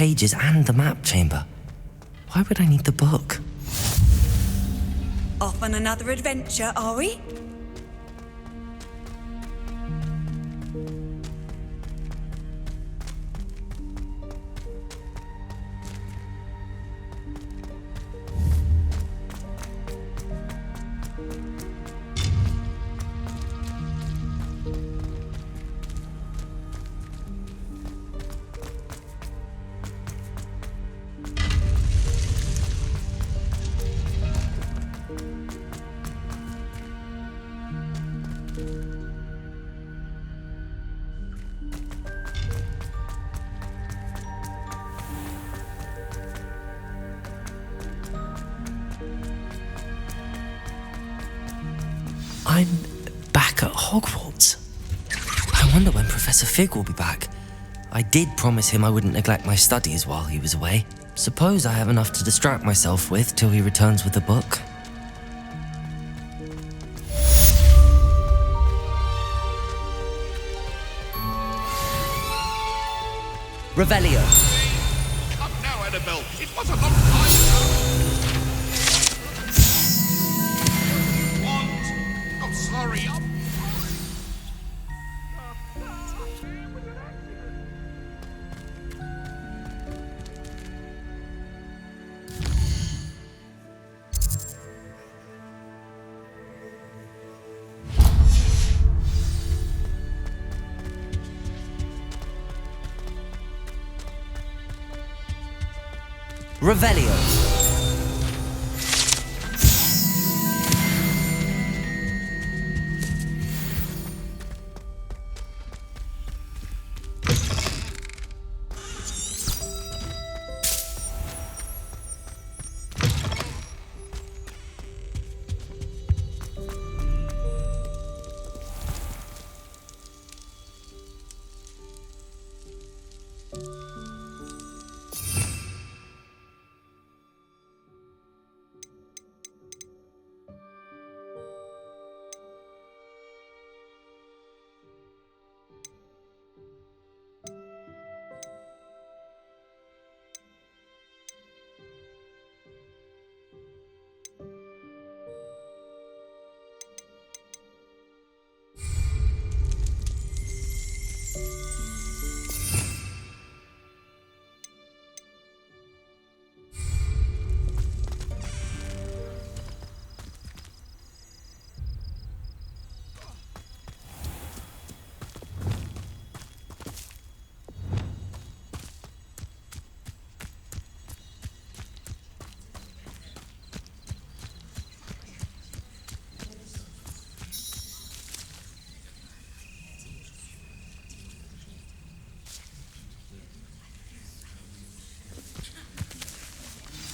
cages and the map chamber. Why would I need the book? Off on another adventure, are we? I'm back at Hogwarts. I wonder when Professor Fig will be back. I did promise him I wouldn't neglect my studies while he was away. Suppose I have enough to distract myself with till he returns with the book. Revelio. Up now, Annabelle. It was a long time ago. What? I'm sorry. Revelio.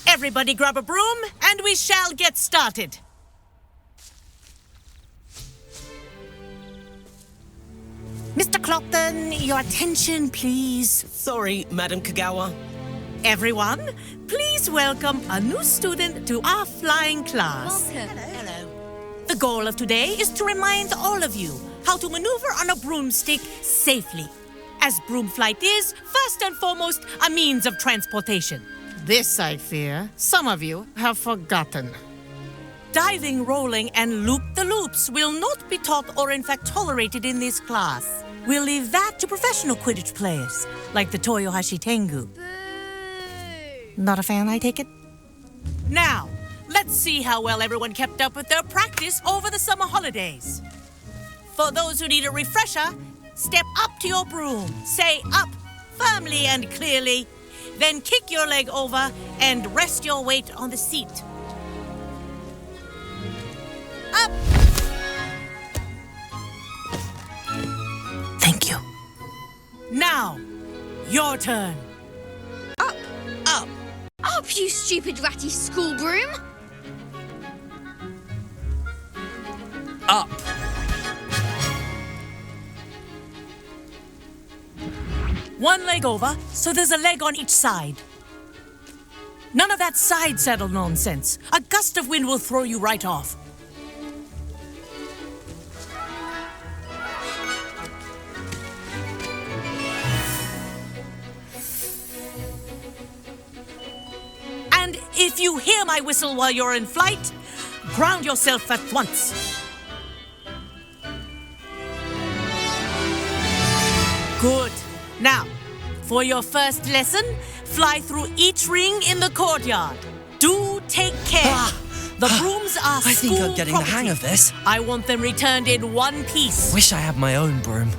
Everybody grab a broom, and we shall get started. Mr. Clopton, your attention, please. Sorry, Madam Kagawa. Everyone, please welcome a new student to our flying class. Welcome. Hello. The goal of today is to remind all of you how to maneuver on a broomstick safely, as broom flight is, first and foremost, a means of transportation. This, I fear, some of you have forgotten. Diving, rolling, and loop-the-loops will not be taught or in fact tolerated in this class. We'll leave that to professional Quidditch players, like the Toyohashi Tengu. Boo! Not a fan, I take it? Now, let's see how well everyone kept up with their practice over the summer holidays. For those who need a refresher, step up to your broom, say up firmly and clearly, then kick your leg over and rest your weight on the seat. Up! Thank you. Now, your turn. Up! Up! Up, you stupid ratty school broom! Up. One leg over, so there's a leg on each side. None of that side saddle nonsense. A gust of wind will throw you right off. If you hear my whistle while you're in flight, ground yourself at once. Good. Now, for your first lesson, fly through each ring in the courtyard. Do take care. The brooms are I think school I'm getting property. the hang of this. I want them returned in one piece. Wish I had my own broom.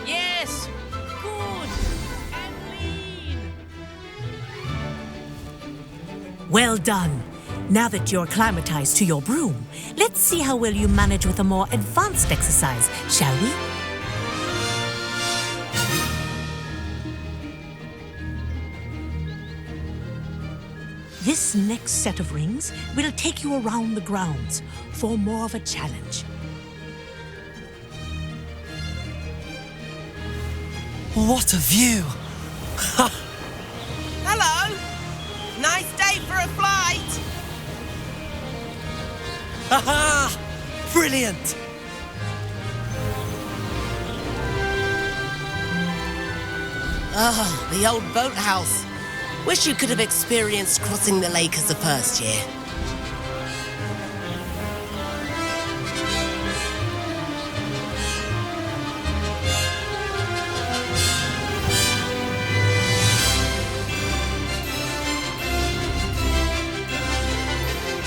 Yes. Good. And lean. Well done. Now that you're acclimatized to your broom, let's see how well you manage with a more advanced exercise, shall we? This next set of rings will take you around the grounds for more of a challenge. What a view! Hello. Nice day for a flight. Haha! Brilliant! Oh, the old boathouse. Wish you could have experienced crossing the lake as a first year.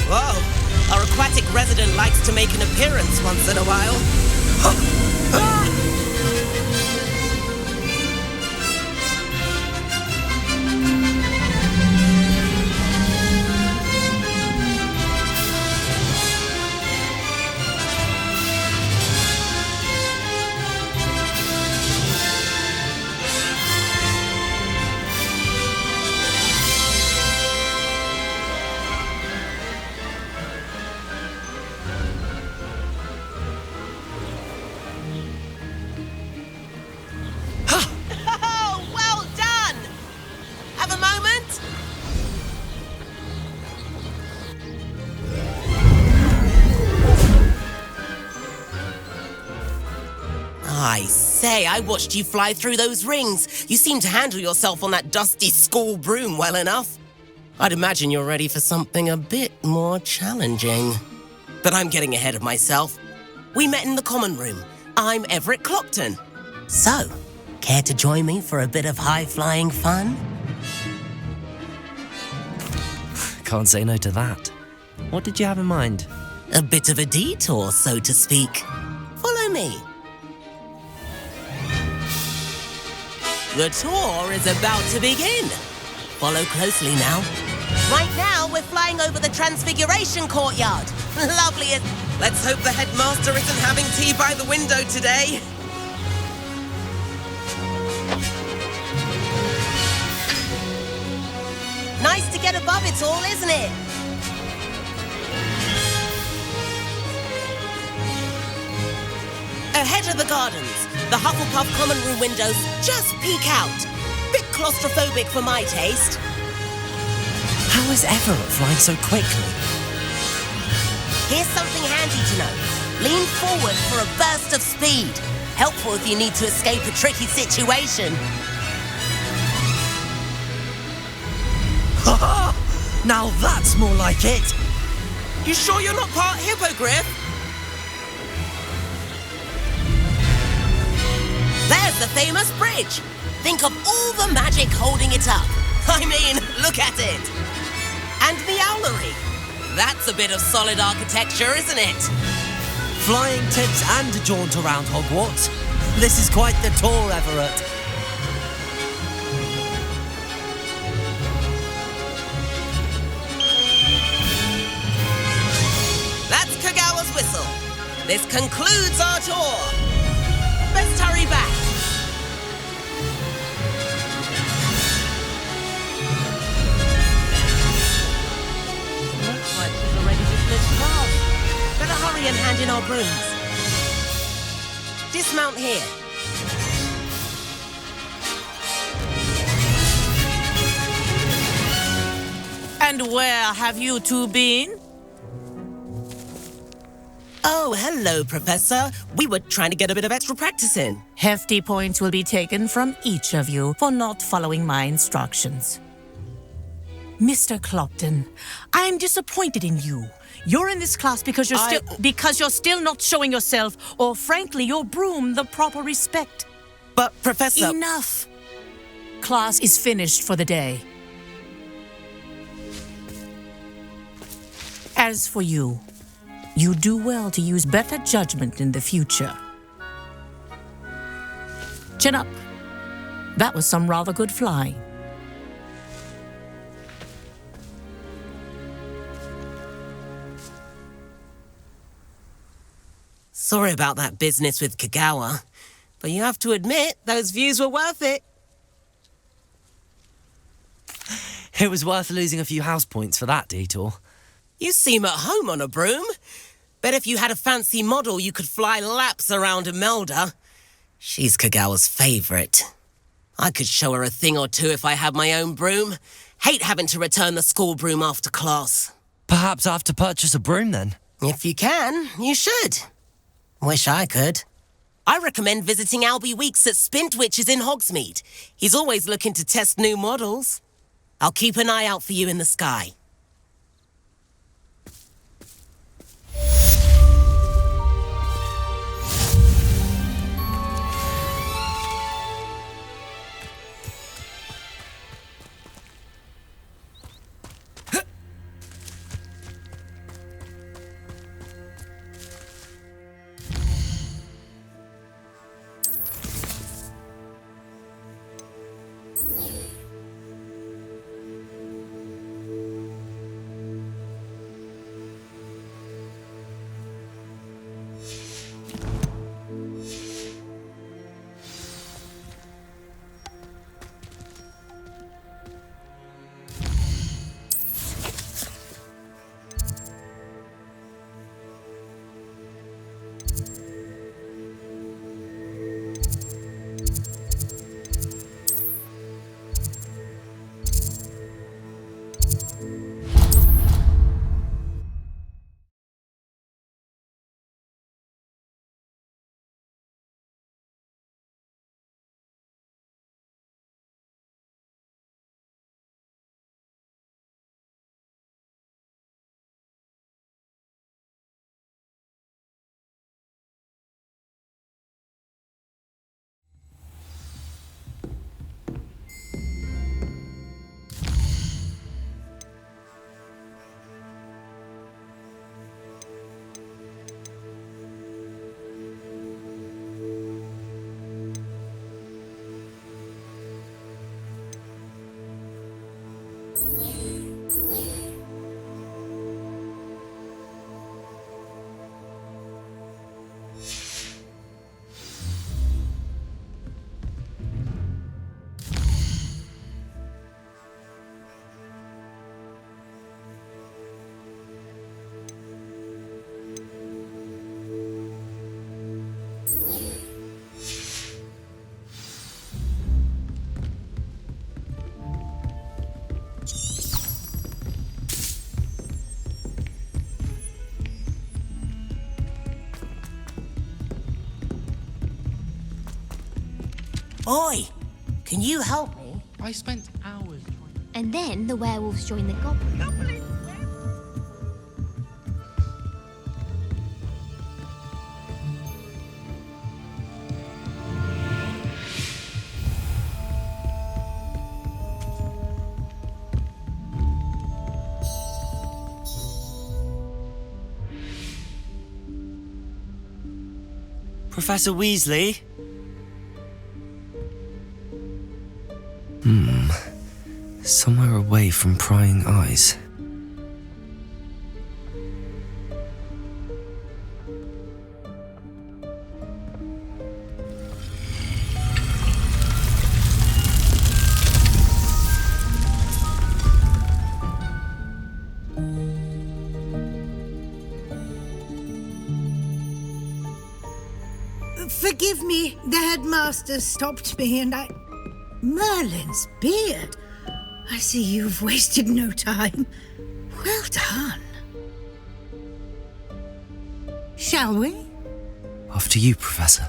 Whoa, our aquatic resident likes to make an appearance once in a while. Oh, well done! Have a moment? I say, I watched you fly through those rings. You seem to handle yourself on that dusty school broom well enough. I'd imagine you're ready for something a bit more challenging. But I'm getting ahead of myself. We met in the common room. I'm Everett Clopton. So, care to join me for a bit of high-flying fun? Can't say no to that. What did you have in mind? A bit of a detour, so to speak. Follow me. The tour is about to begin. Follow closely now. Right now, we're flying over the Transfiguration Courtyard. Lovely. Let's hope the headmaster isn't having tea by the window today. Nice to get above it all, isn't it? Ahead of the gardens, the Hufflepuff common room windows just peek out. Bit claustrophobic for my taste. How is Everett flying so quickly? Here's something handy to know. Lean forward for a burst of speed. Helpful if you need to escape a tricky situation. Ha! Now that's more like it! You sure you're not part hippogriff? There's the famous bridge. Think of all the magic holding it up. I mean, look at it. And the owlery. That's a bit of solid architecture, isn't it? Flying tips and a jaunt around Hogwarts. This is quite the tour, Everett. That's Kagawa's whistle. This concludes our tour. Best hurry back. Looks like she's already dismissed class. Better hurry and hand in our brooms. Dismount here. And where have you two been? Oh, hello, Professor. We were trying to get a bit of extra practice in. Hefty points will be taken from each of you for not following my instructions. Mr. Clopton, I'm disappointed in you. You're in this class because you're still not showing yourself, or frankly, your broom the proper respect. But, Professor... Enough! Class is finished for the day. As for you, you do well to use better judgment in the future. Chin up. That was some rather good flying. Sorry about that business with Kagawa, but you have to admit, those views were worth it. It was worth losing a few house points for that detour. You seem at home on a broom. Bet if you had a fancy model, you could fly laps around Imelda. She's Kagawa's favourite. I could show her a thing or two if I had my own broom. Hate having to return the school broom after class. Perhaps I have to purchase a broom then. If you can, you should. Wish I could. I recommend visiting Albie Weeks at Spintwitches in Hogsmeade. He's always looking to test new models. I'll keep an eye out for you in the sky. Oi! Can you help me? I spent hours trying to... And then the werewolves join the goblins. Professor Weasley? Somewhere away from prying eyes. Forgive me, the headmaster stopped me and I... Merlin's beard. I see you've wasted no time. Well done. Shall we? After you, Professor.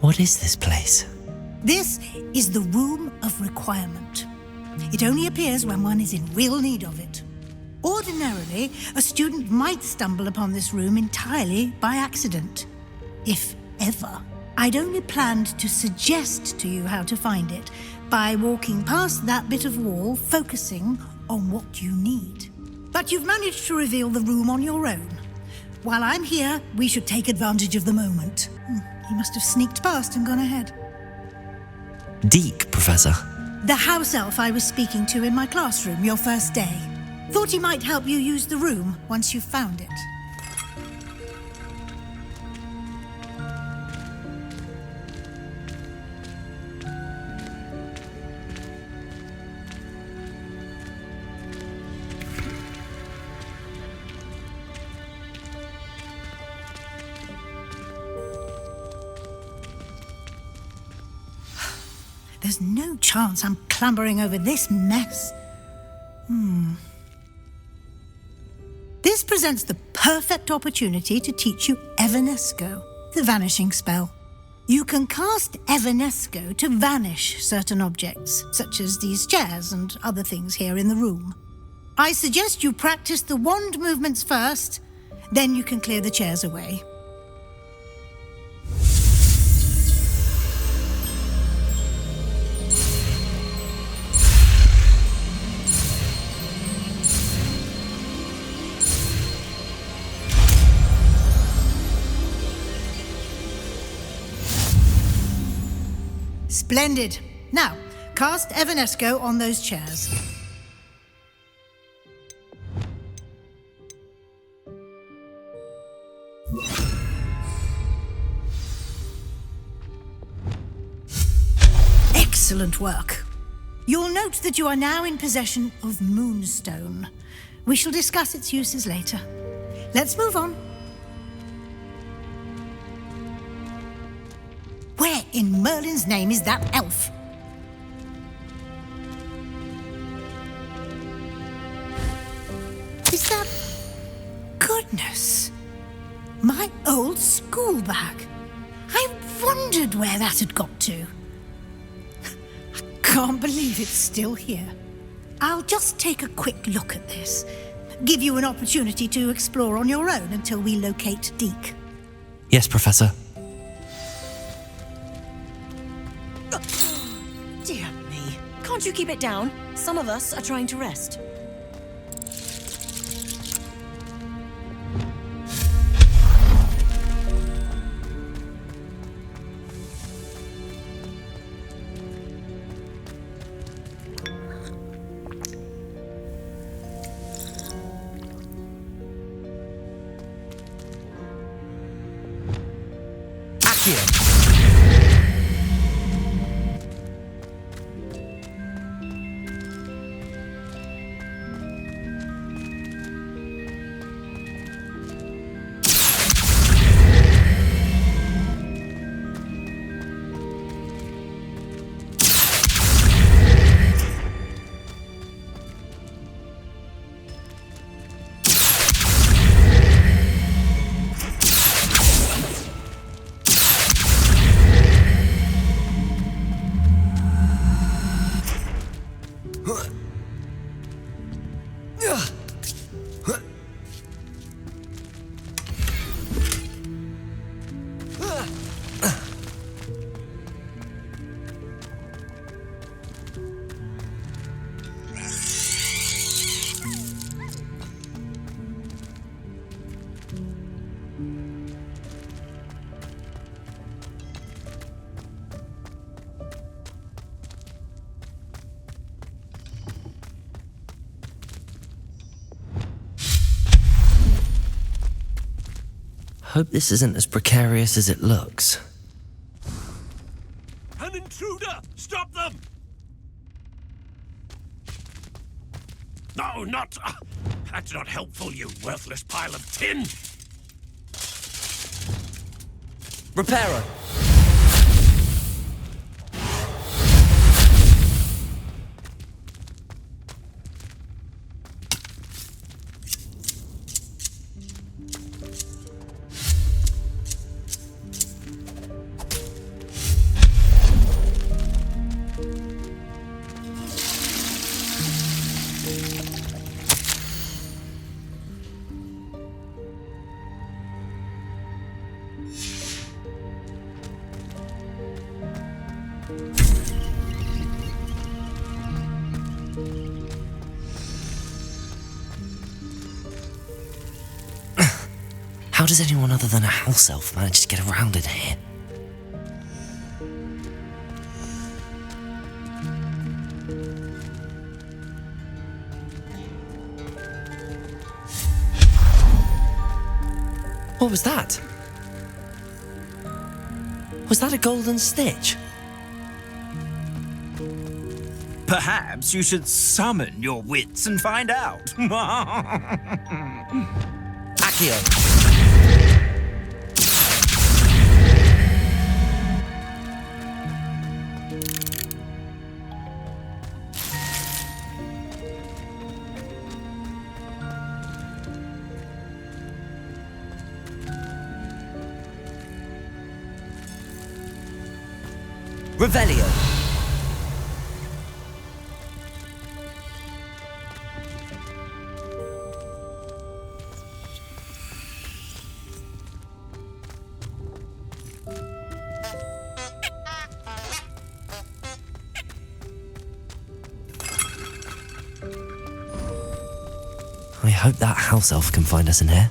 What is this place? This is the Room of Requirement. It only appears when one is in real need of it. Ordinarily, a student might stumble upon this room entirely by accident. If ever. I'd only planned to suggest to you how to find it by walking past that bit of wall, focusing on what you need. But you've managed to reveal the room on your own. While I'm here, we should take advantage of the moment. He must have sneaked past and gone ahead. Deke, Professor. The house elf I was speaking to in my classroom your first day. Thought he might help you use the room once you've found it. There's no chance I'm clambering over this mess. This presents the perfect opportunity to teach you Evanesco, the vanishing spell. You can cast Evanesco to vanish certain objects, such as these chairs and other things here in the room. I suggest you practice the wand movements first, then you can clear the chairs away. Splendid. Now, cast Evanesco on those chairs. Excellent work. You'll note that you are now in possession of Moonstone. We shall discuss its uses later. Let's move on. Where in Merlin's name is that elf? Is that... Goodness! My old school bag. I wondered where that had got to. I can't believe it's still here. I'll just take a quick look at this. Give you an opportunity to explore on your own until we locate Deke. Yes, Professor. Dear me. Can't you keep it down? Some of us are trying to rest. Hope this isn't as precarious as it looks. An intruder! Stop them! No, not... that's not helpful, you worthless pile of tin. Repairer. How does anyone other than a house elf manage to get around in here? What was that? Was that a golden stitch? Perhaps you should summon your wits and find out. Accio. Revelio. I hope that house elf can find us in here.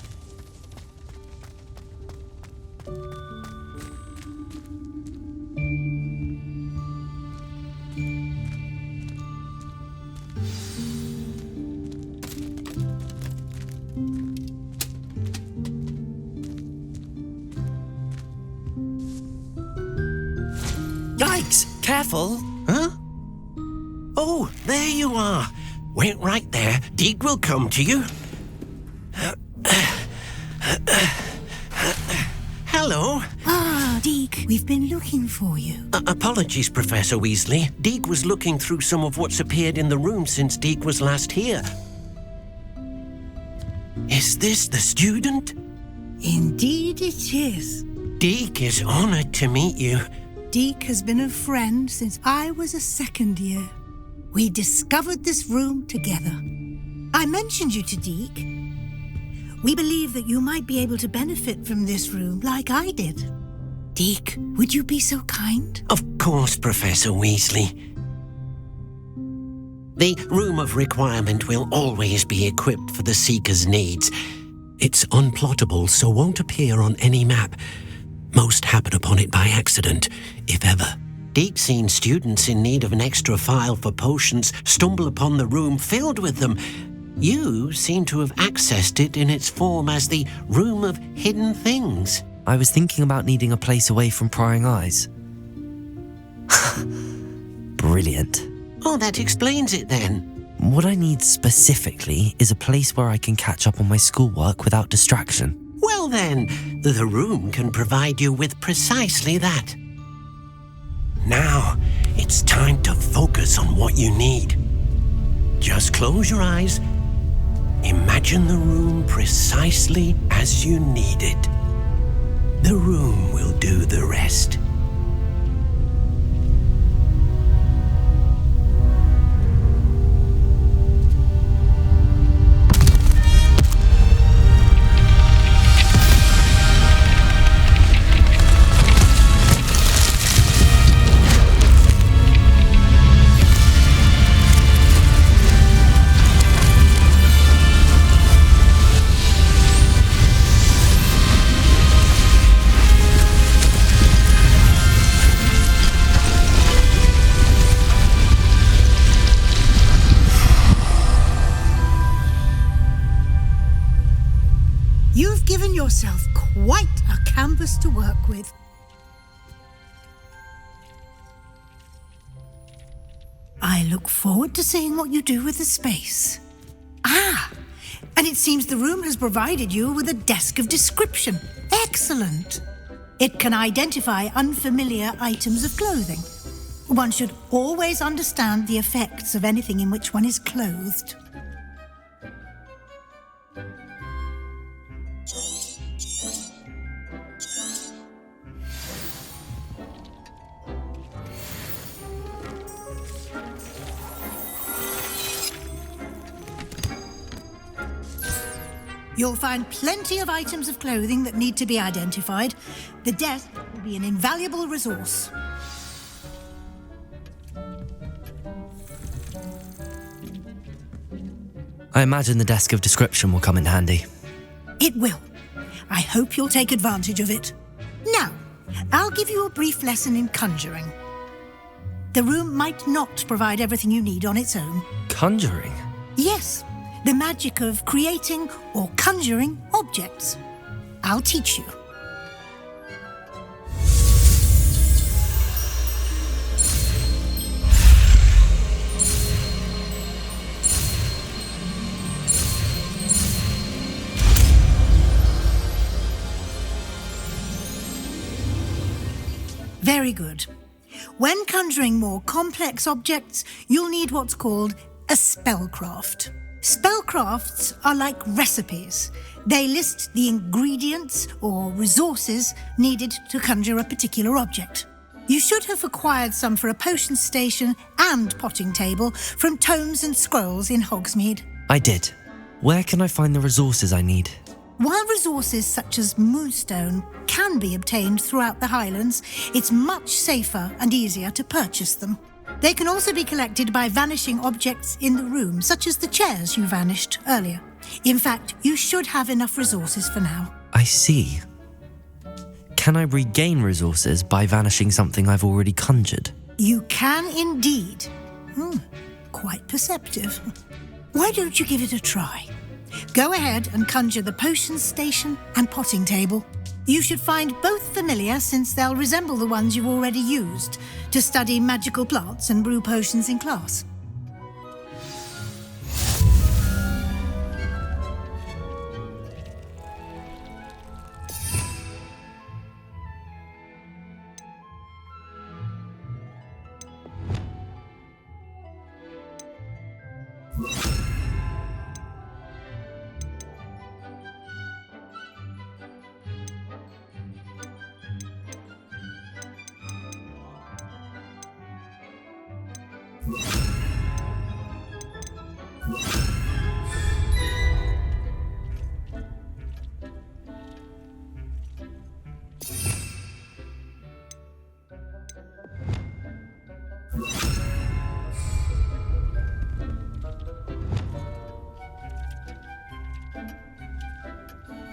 Yikes! Careful! Huh? Oh, there you are. Wait right there. Deek will come to you. Hello. Ah, Deek, we've been looking for you. Apologies, Professor Weasley. Deek was looking through some of what's appeared in the room since Deek was last here. Is this the student? Indeed it is. Deek is honored to meet you. Deek has been a friend since I was a second year. We discovered this room together. I mentioned you to Deek. We believe that you might be able to benefit from this room like I did. Deek, would you be so kind? Of course, Professor Weasley. The Room of Requirement will always be equipped for the Seeker's needs. It's unplottable, so won't appear on any map. Most happen upon it by accident, if ever. Deek's seen students in need of an extra file for potions stumble upon the room filled with them. You seem to have accessed it in its form as the Room of Hidden Things. I was thinking about needing a place away from prying eyes. Brilliant. Oh, that explains it then. What I need specifically is a place where I can catch up on my schoolwork without distraction. Well then, the room can provide you with precisely that. Now, it's time to focus on what you need. Just close your eyes. Imagine the room precisely as you need it. The room will do the rest. You've given yourself quite a canvas to work with. I look forward to seeing what you do with the space. Ah, and it seems the room has provided you with a desk of description. Excellent. It can identify unfamiliar items of clothing. One should always understand the effects of anything in which one is clothed. You'll find plenty of items of clothing that need to be identified. The desk will be an invaluable resource. I imagine the desk of description will come in handy. It will. I hope you'll take advantage of it. Now, I'll give you a brief lesson in conjuring. The room might not provide everything you need on its own. Conjuring? Yes, the magic of creating or conjuring objects. I'll teach you. Very good. When conjuring more complex objects, you'll need what's called a spellcraft. Spellcrafts are like recipes. They list the ingredients or resources needed to conjure a particular object. You should have acquired some for a potion station and potting table from tomes and scrolls in Hogsmeade. I did. Where can I find the resources I need? While resources such as moonstone can be obtained throughout the Highlands, it's much safer and easier to purchase them. They can also be collected by vanishing objects in the room, such as the chairs you vanished earlier. In fact, you should have enough resources for now. I see. Can I regain resources by vanishing something I've already conjured? You can indeed. Quite perceptive. Why don't you give it a try? Go ahead and conjure the potion station and potting table. You should find both familiar, since they'll resemble the ones you've already used to study magical plants and brew potions in class.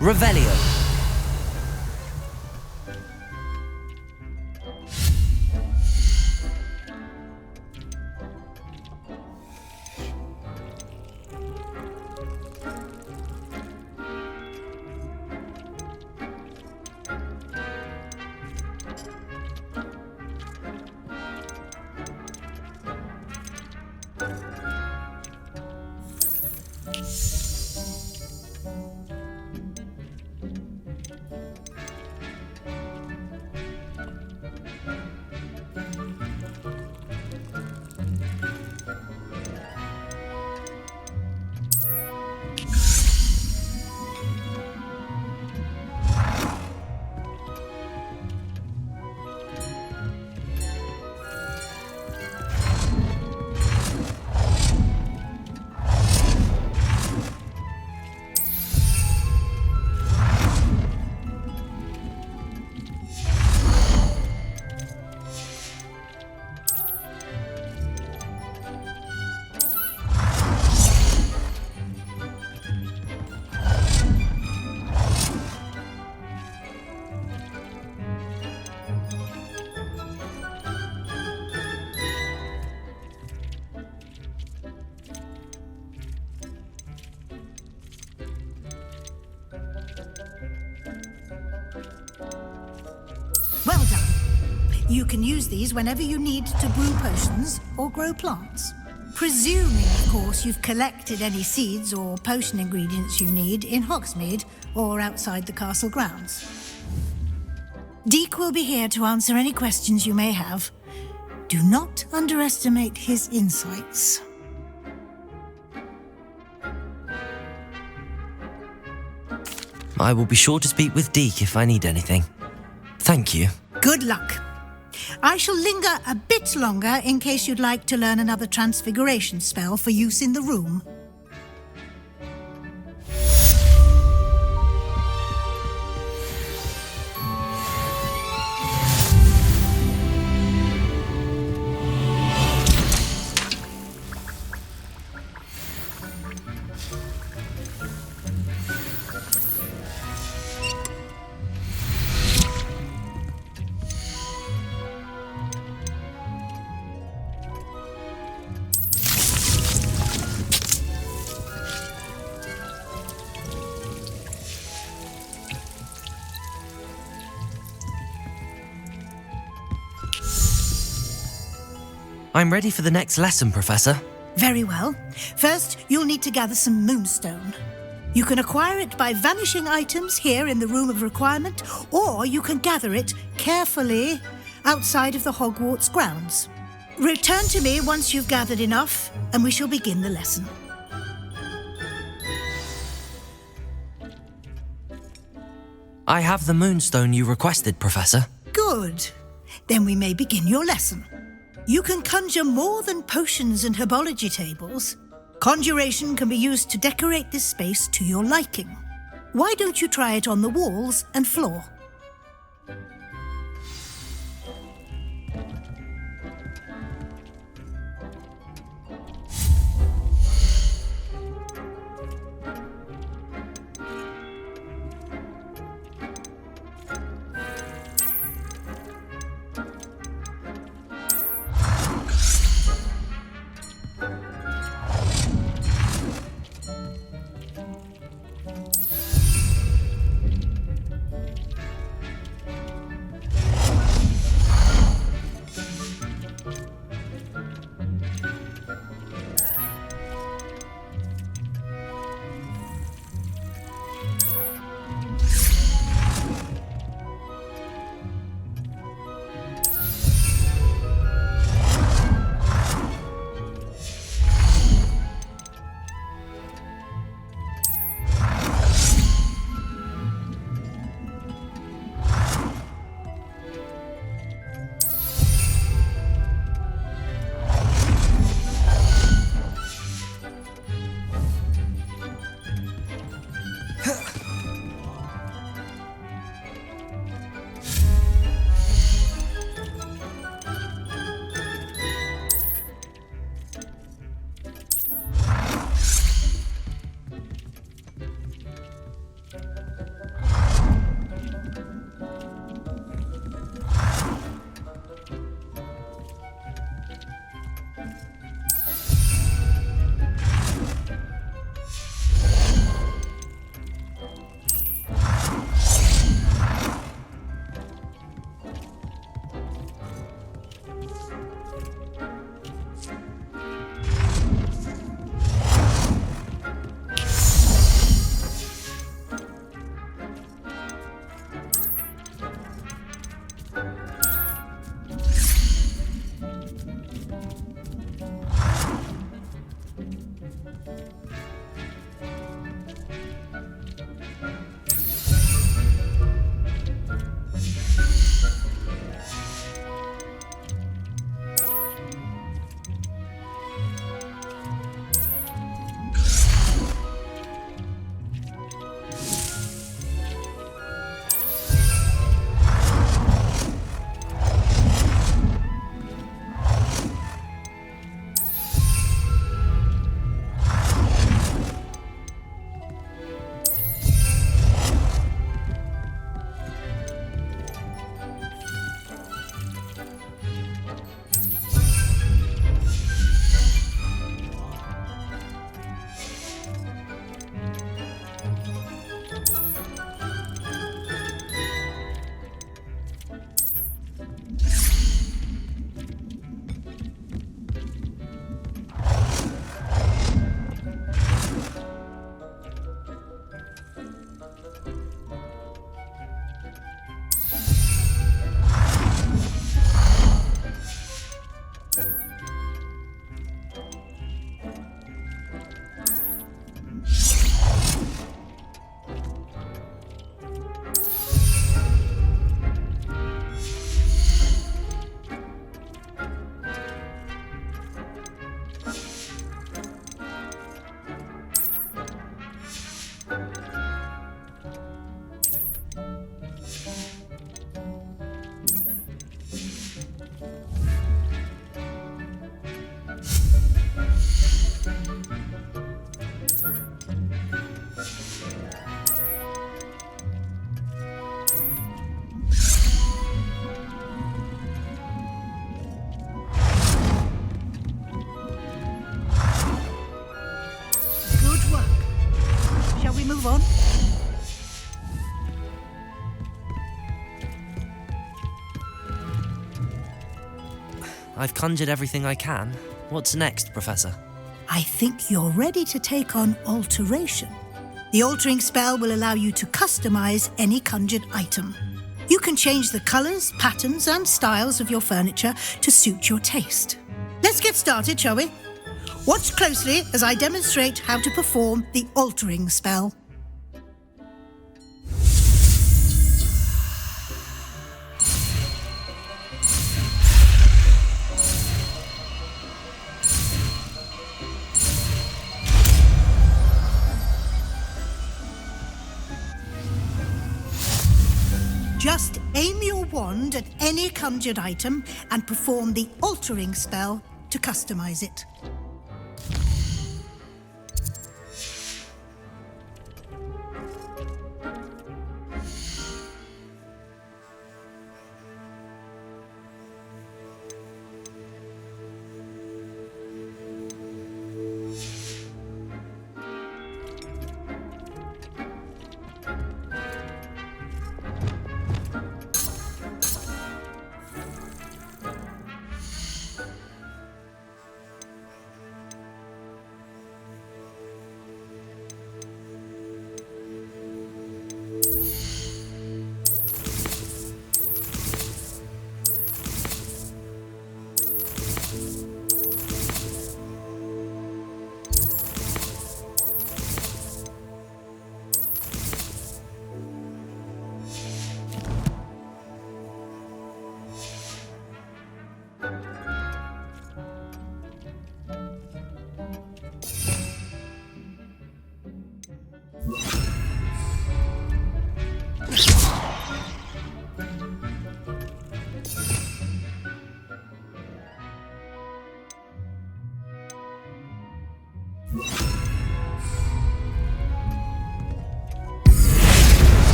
Revelio. Well done. You can use these whenever you need to brew potions or grow plants. Presuming, of course, you've collected any seeds or potion ingredients you need in Hogsmeade or outside the castle grounds. Deke will be here to answer any questions you may have. Do not underestimate his insights. I will be sure to speak with Deke if I need anything. Thank you. Good luck. I shall linger a bit longer in case you'd like to learn another transfiguration spell for use in the room. I'm ready for the next lesson, Professor. Very well. First, you'll need to gather some moonstone. You can acquire it by vanishing items here in the Room of Requirement, or you can gather it carefully outside of the Hogwarts grounds. Return to me once you've gathered enough, and we shall begin the lesson. I have the moonstone you requested, Professor. Good. Then we may begin your lesson. You can conjure more than potions and herbology tables. Conjuration can be used to decorate this space to your liking. Why don't you try it on the walls and floor? I've conjured everything I can. What's next, Professor? I think you're ready to take on alteration. The altering spell will allow you to customize any conjured item. You can change the colors, patterns, and styles of your furniture to suit your taste. Let's get started, shall we? Watch closely as I demonstrate how to perform the altering spell. Just aim your wand at any conjured item and perform the altering spell to customize it.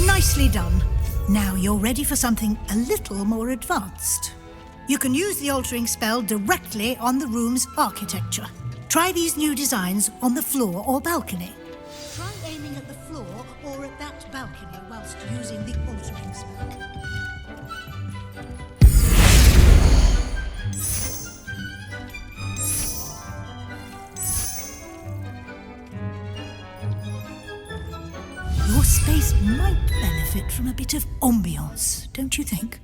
Nicely done. Now you're ready for something a little more advanced. You can use the altering spell directly on the room's architecture. Try these new designs on the floor or balcony. Try aiming at the floor or at that balcony whilst using the altering spell. Your space might benefit from a bit of ambiance, don't you think?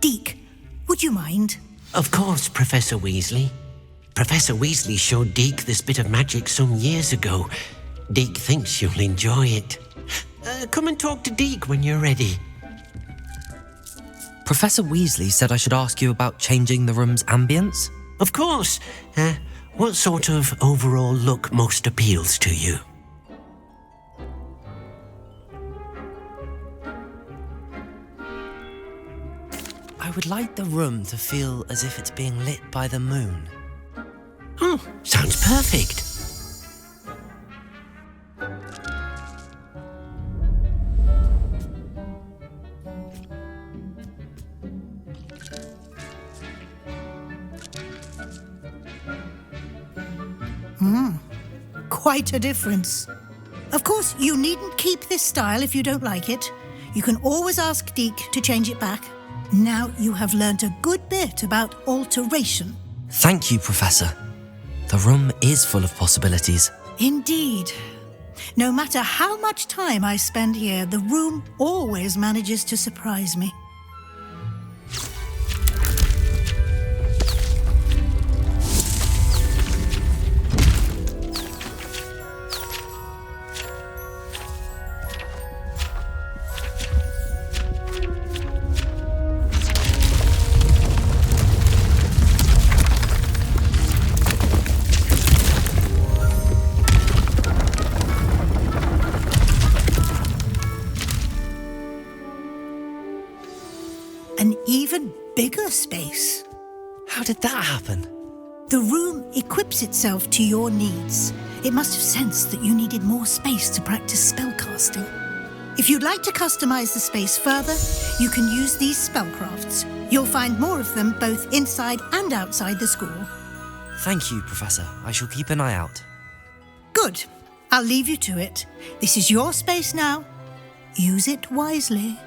Deke, would you mind? Of course, Professor Weasley. Professor Weasley showed Deke this bit of magic some years ago. Deke thinks you'll enjoy it. Come and talk to Deke when you're ready. Professor Weasley said I should ask you about changing the room's ambience? Of course. What sort of overall look most appeals to you? I would like the room to feel as if it's being lit by the moon. Oh, sounds perfect. Quite a difference. Of course, you needn't keep this style if you don't like it. You can always ask Deke to change it back. Now you have learnt a good bit about alteration. Thank you, Professor. The room is full of possibilities. Indeed. No matter how much time I spend here, the room always manages to surprise me. An even bigger space. How did that happen? The room equips itself to your needs. It must have sensed that you needed more space to practice spellcasting. If you'd like to customize the space further, you can use these spellcrafts. You'll find more of them both inside and outside the school. Thank you, Professor. I shall keep an eye out. Good. I'll leave you to it. This is your space now. Use it wisely.